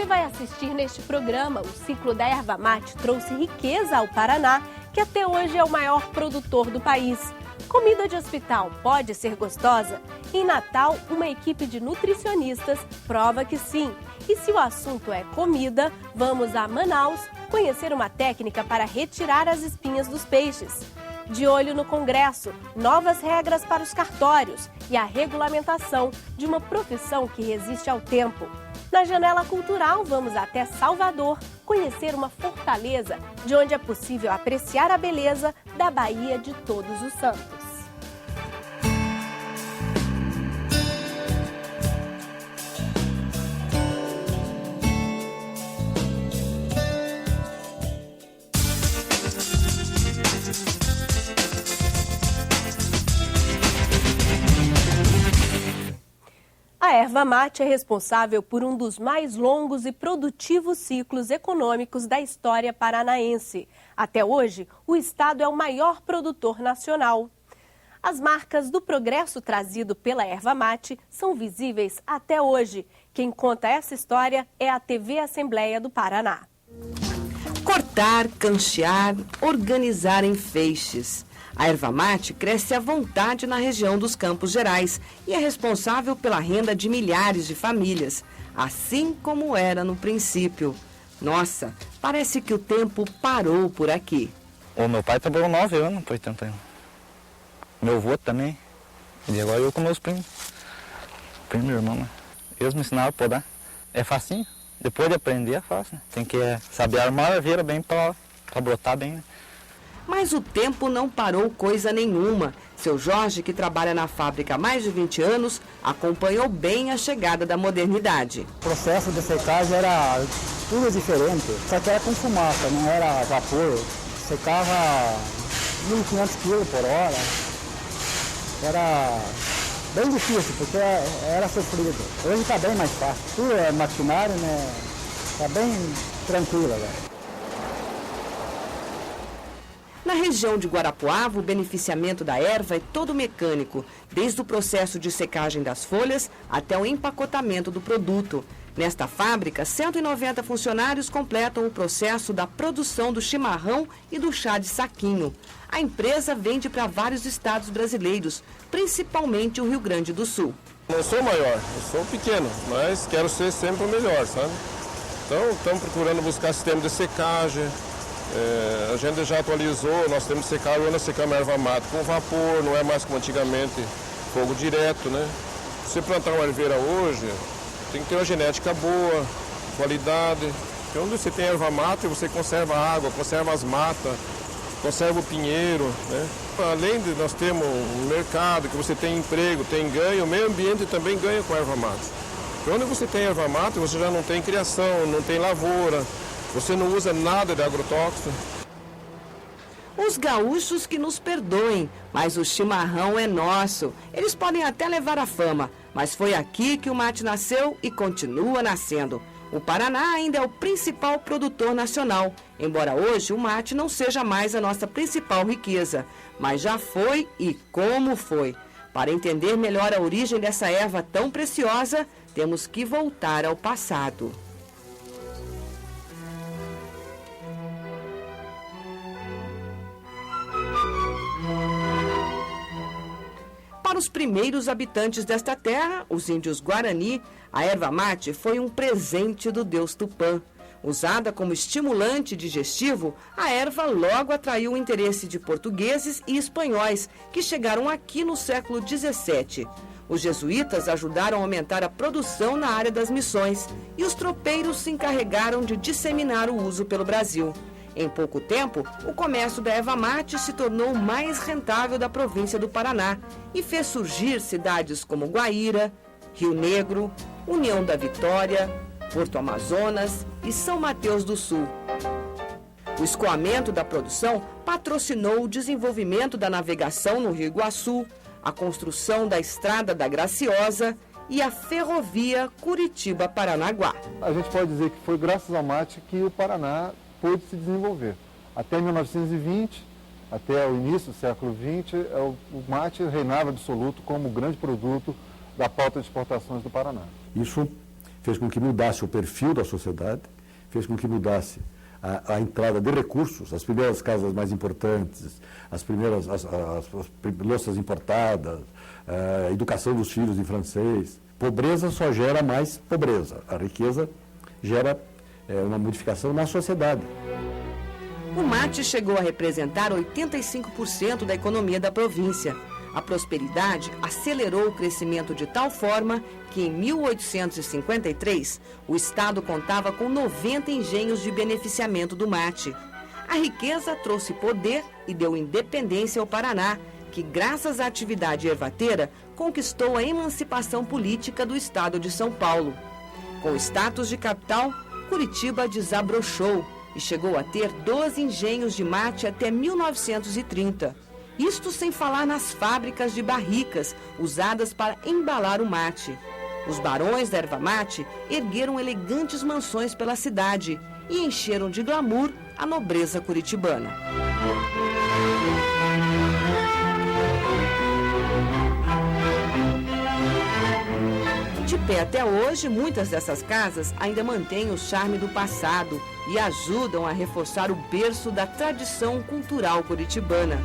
vai assistir neste programa, o ciclo da erva mate trouxe riqueza ao Paraná, que até hoje é o maior produtor do país. Comida de hospital pode ser gostosa? Em Natal, uma equipe de nutricionistas prova que sim. E se o assunto é comida, vamos a Manaus conhecer uma técnica para retirar as espinhas dos peixes. De olho no Congresso, novas regras para os cartórios e a regulamentação de uma profissão que resiste ao tempo. Na Janela Cultural, vamos até Salvador conhecer uma fortaleza de onde é possível apreciar a beleza da Baía de Todos os Santos. A erva mate é responsável por um dos mais longos e produtivos ciclos econômicos da história paranaense. Até hoje, o estado é o maior produtor nacional. As marcas do progresso trazido pela erva mate são visíveis até hoje. Quem conta essa história é a TV Assembleia do Paraná. Cortar, canchear, organizar em feixes. A erva mate cresce à vontade na região dos Campos Gerais e é responsável pela renda de milhares de famílias, assim como era no princípio. Nossa, parece que o tempo parou por aqui. O meu pai trabalhou 9 anos, por exemplo. Meu avô também. E agora eu com meus primos. Primo e irmão, né? Eles me ensinaram a podar. É facinho. Depois de aprender é fácil. Tem que saber armar a arveira bem para brotar bem, né? Mas o tempo não parou coisa nenhuma. Seu Jorge, que trabalha na fábrica há mais de 20 anos, acompanhou bem a chegada da modernidade. O processo de secagem era tudo diferente, só que era com fumaça, não era vapor. Secava 1.500 kg por hora. Era bem difícil, porque era sofrido. Hoje está bem mais fácil. Tudo é maquinário, né? Está bem tranquilo agora. Na região de Guarapuava, o beneficiamento da erva é todo mecânico, desde o processo de secagem das folhas até o empacotamento do produto. Nesta fábrica, 190 funcionários completam o processo da produção do chimarrão e do chá de saquinho. A empresa vende para vários estados brasileiros, principalmente o Rio Grande do Sul. Não sou maior, eu sou pequeno, mas quero ser sempre o melhor, sabe? Então, estamos procurando buscar sistema de secagem. A gente já atualizou, nós temos secado, nós secamos a erva mate com vapor, não é mais como antigamente, fogo direto, né? Se você plantar uma erveira hoje, tem que ter uma genética boa, qualidade. Porque onde você tem erva mate, você conserva a água, conserva as matas, conserva o pinheiro, né? Além de nós termos um mercado, que você tem emprego, tem ganho, o meio ambiente também ganha com a erva mate. Porque onde você tem erva mate, você já não tem criação, não tem lavoura. Você não usa nada de agrotóxico. Os gaúchos que nos perdoem, mas o chimarrão é nosso. Eles podem até levar a fama, mas foi aqui que o mate nasceu e continua nascendo. O Paraná ainda é o principal produtor nacional, embora hoje o mate não seja mais a nossa principal riqueza. Mas já foi e como foi. Para entender melhor a origem dessa erva tão preciosa, temos que voltar ao passado. Para os primeiros habitantes desta terra, os índios Guarani, a erva mate foi um presente do deus Tupã. Usada como estimulante digestivo, a erva logo atraiu o interesse de portugueses e espanhóis, que chegaram aqui no século XVII. Os jesuítas ajudaram a aumentar a produção na área das missões e os tropeiros se encarregaram de disseminar o uso pelo Brasil. Em pouco tempo, o comércio da erva mate se tornou o mais rentável da província do Paraná e fez surgir cidades como Guaíra, Rio Negro, União da Vitória, Porto Amazonas e São Mateus do Sul. O escoamento da produção patrocinou o desenvolvimento da navegação no Rio Iguaçu, a construção da Estrada da Graciosa e a ferrovia Curitiba-Paranaguá. A gente pode dizer que foi graças ao mate que o Paraná pôde se desenvolver. Até 1920, até o início do século XX, o mate reinava absoluto como o grande produto da pauta de exportações do Paraná. Isso fez com que mudasse o perfil da sociedade, fez com que mudasse a entrada de recursos, as primeiras casas mais importantes, as primeiras as louças importadas, a educação dos filhos em francês. Pobreza só gera mais pobreza, a riqueza gera uma modificação na sociedade. O mate chegou a representar 85% da economia da província. A prosperidade acelerou o crescimento de tal forma que, em 1853, o Estado contava com 90 engenhos de beneficiamento do mate. A riqueza trouxe poder e deu independência ao Paraná, que, graças à atividade ervateira, conquistou a emancipação política do Estado de São Paulo. Com o status de capital, Curitiba desabrochou e chegou a ter 12 engenhos de mate até 1930. Isto sem falar nas fábricas de barricas usadas para embalar o mate. Os barões da erva mate ergueram elegantes mansões pela cidade e encheram de glamour a nobreza curitibana. De pé até hoje, muitas dessas casas ainda mantêm o charme do passado e ajudam a reforçar o berço da tradição cultural curitibana.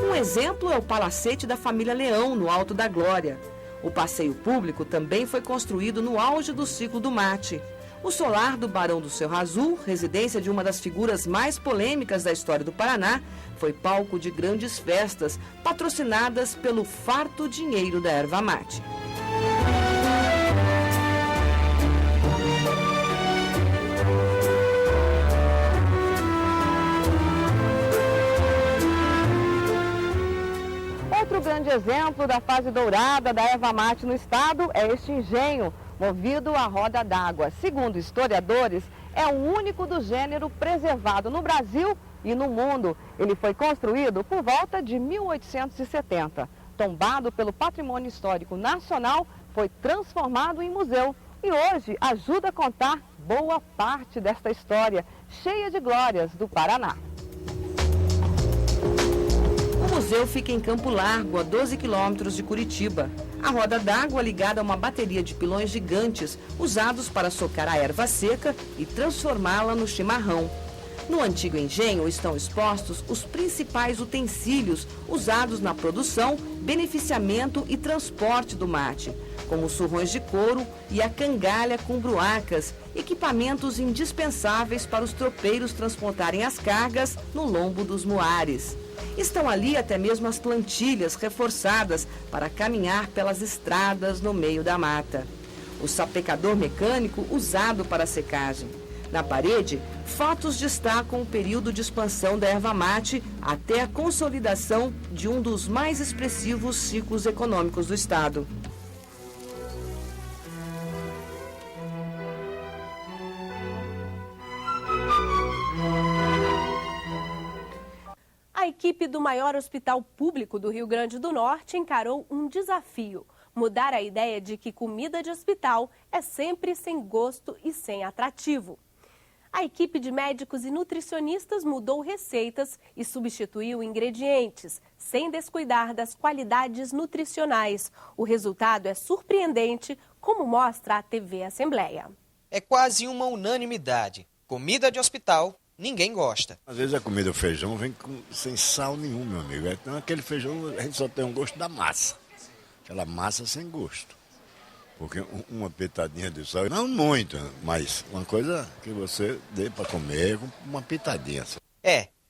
Um exemplo é o Palacete da família Leão, no Alto da Glória. O passeio público também foi construído no auge do ciclo do mate. O solar do Barão do Cerro Azul, residência de uma das figuras mais polêmicas da história do Paraná, foi palco de grandes festas, patrocinadas pelo farto dinheiro da erva mate. Outro grande exemplo da fase dourada da erva mate no estado é este engenho, movido à roda d'água. Segundo historiadores, é o único do gênero preservado no Brasil e no mundo. Ele foi construído por volta de 1870. Tombado pelo Patrimônio Histórico Nacional, foi transformado em museu e hoje ajuda a contar boa parte desta história, cheia de glórias do Paraná. O museu fica em Campo Largo, a 12 quilômetros de Curitiba. A roda d'água ligada a uma bateria de pilões gigantes usados para socar a erva seca e transformá-la no chimarrão. No antigo engenho estão expostos os principais utensílios usados na produção, beneficiamento e transporte do mate, como os surrões de couro e a cangalha com bruacas, equipamentos indispensáveis para os tropeiros transportarem as cargas no lombo dos muares. Estão ali até mesmo as plantilhas reforçadas para caminhar pelas estradas no meio da mata. O sapecador mecânico usado para a secagem. Na parede, fotos destacam o período de expansão da erva mate até a consolidação de um dos mais expressivos ciclos econômicos do estado. A equipe do maior hospital público do Rio Grande do Norte encarou um desafio: mudar a ideia de que comida de hospital é sempre sem gosto e sem atrativo. A equipe de médicos e nutricionistas mudou receitas e substituiu ingredientes, sem descuidar das qualidades nutricionais. O resultado é surpreendente, como mostra a TV Assembleia. É quase uma unanimidade. Comida de hospital, ninguém gosta. Às vezes a comida, o feijão, vem sem sal nenhum, meu amigo. Então aquele feijão, a gente só tem um gosto da massa. Aquela massa sem gosto. Porque uma pitadinha de sal, não muito, mas uma coisa que você dê para comer, uma pitadinha.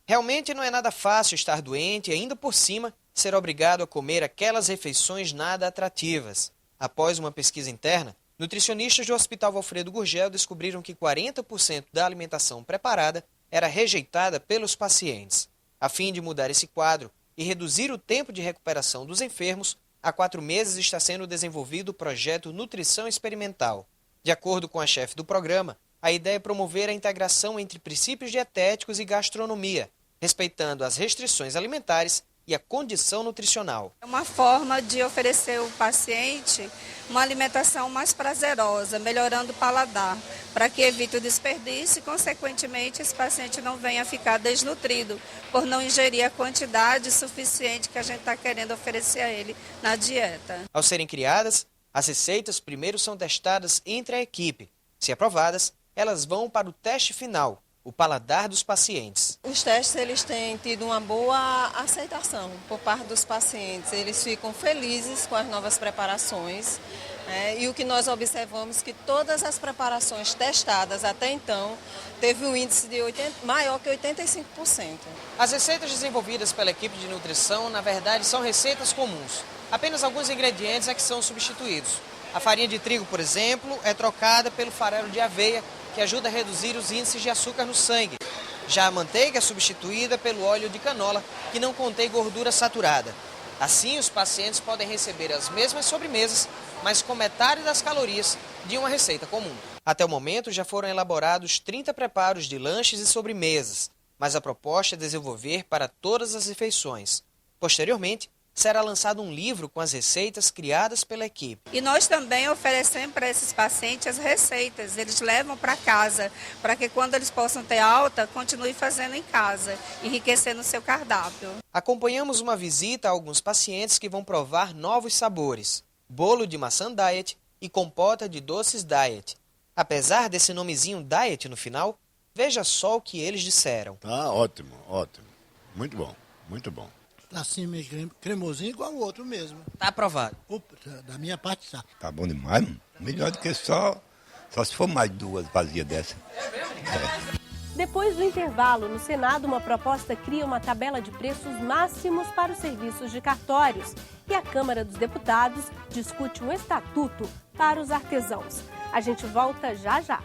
Realmente não é nada fácil estar doente e ainda por cima ser obrigado a comer aquelas refeições nada atrativas. Após uma pesquisa interna, nutricionistas do Hospital Valfredo Gurgel descobriram que 40% da alimentação preparada era rejeitada pelos pacientes. A fim de mudar esse quadro e reduzir o tempo de recuperação dos enfermos, há 4 meses está sendo desenvolvido o projeto Nutrição Experimental. De acordo com a chefe do programa, a ideia é promover a integração entre princípios dietéticos e gastronomia, respeitando as restrições alimentares e a condição nutricional. É uma forma de oferecer ao paciente uma alimentação mais prazerosa, melhorando o paladar, para que evite o desperdício e, consequentemente, esse paciente não venha a ficar desnutrido, por não ingerir a quantidade suficiente que a gente está querendo oferecer a ele na dieta. Ao serem criadas, As receitas primeiro são testadas entre a equipe. Se aprovadas, elas vão para o teste final, o paladar dos pacientes. Os testes eles têm tido uma boa aceitação por parte dos pacientes. Eles ficam felizes com as novas preparações. E o que nós observamos é que todas as preparações testadas até então teve um índice de maior que 85%. As receitas desenvolvidas pela equipe de nutrição, na verdade, são receitas comuns. Apenas alguns ingredientes é que são substituídos. A farinha de trigo, por exemplo, é trocada pelo farelo de aveia, que ajuda a reduzir os índices de açúcar no sangue. Já a manteiga é substituída pelo óleo de canola, que não contém gordura saturada. Assim, os pacientes podem receber as mesmas sobremesas, mas com metade das calorias de uma receita comum. Até o momento, já foram elaborados 30 preparos de lanches e sobremesas, mas a proposta é desenvolver para todas as refeições. Posteriormente, será lançado um livro com as receitas criadas pela equipe. E nós também oferecemos para esses pacientes as receitas. Eles levam para casa, para que quando eles possam ter alta, continue fazendo em casa, enriquecendo o seu cardápio. Acompanhamos uma visita a alguns pacientes que vão provar novos sabores: bolo de maçã diet e compota de doces diet. Apesar desse nomezinho diet no final, veja só o que eles disseram. Tá ótimo, ótimo. Muito bom, muito bom. Tá assim, meio cremosinho igual o outro mesmo. Tá aprovado. Opa, da minha parte tá. Tá bom demais, mano. Melhor do que só se for mais 2 vazias dessa. Depois do intervalo, no Senado, uma proposta cria uma tabela de preços máximos para os serviços de cartórios. E a Câmara dos Deputados discute um estatuto para os artesãos. A gente volta já já.